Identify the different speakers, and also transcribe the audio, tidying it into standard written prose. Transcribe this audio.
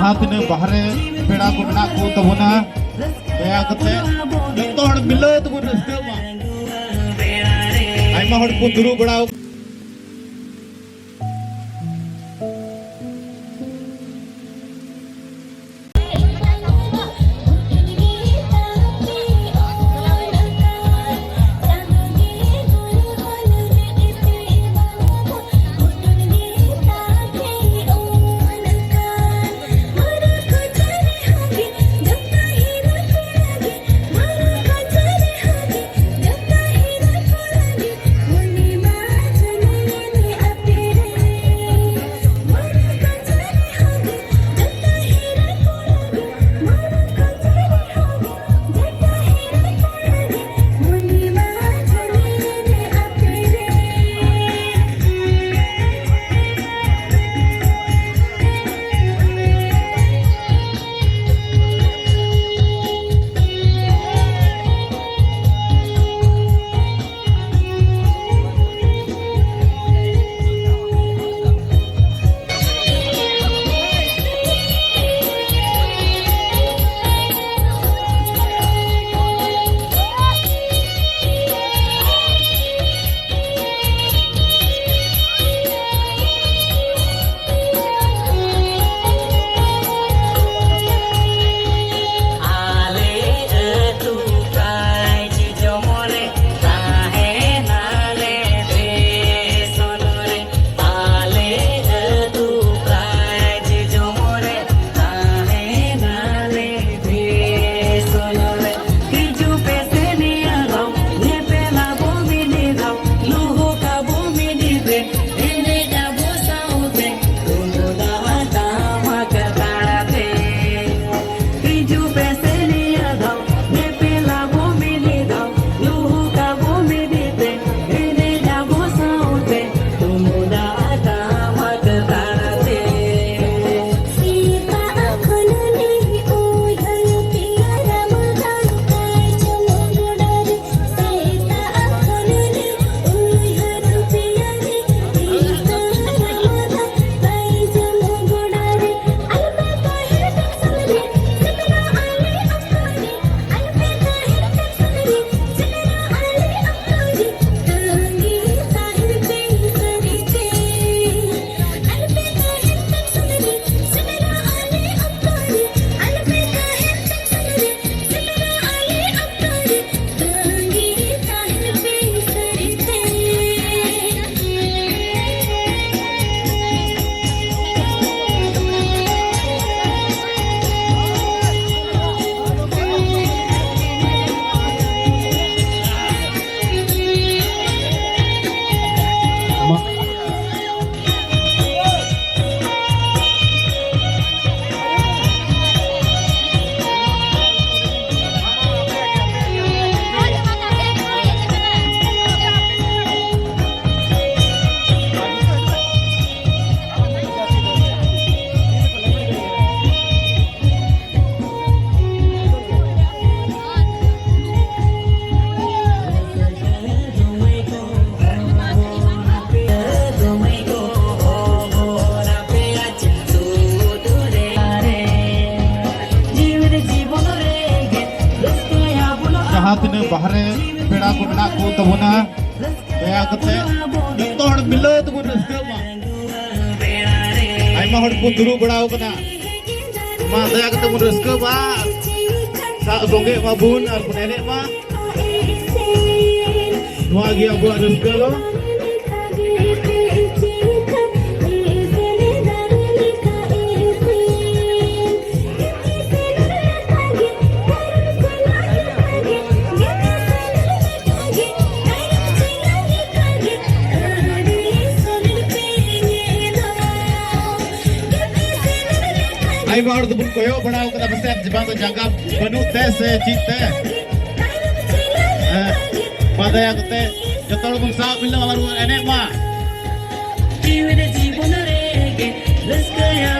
Speaker 1: जहाँ तीन बाहरे पेड़ा को मेना को तबना दया कते जतो हड़ मिले तबन रस्का मा आइमा हड़ को दुरु बड़ाओ जहाँ तीन बाहरे पेड़ा को मेना को तबना दया कते जतो हड़ मिले तबन रस्का मा आइमा हड़ को दुरु बड़ाओ कना मा दया कते मन रस्का बा सा सोंगे मा बुन आर नेने मा नोआ गे अबो रस्का लो आई बार तो बुन कोयो बनाओ कदा बसे जबान तो जंगा बनु ते से चिते पादया कते जतोड़ बुन सा मिलना वाला एने मा जीवन जीवन रे के रस्का या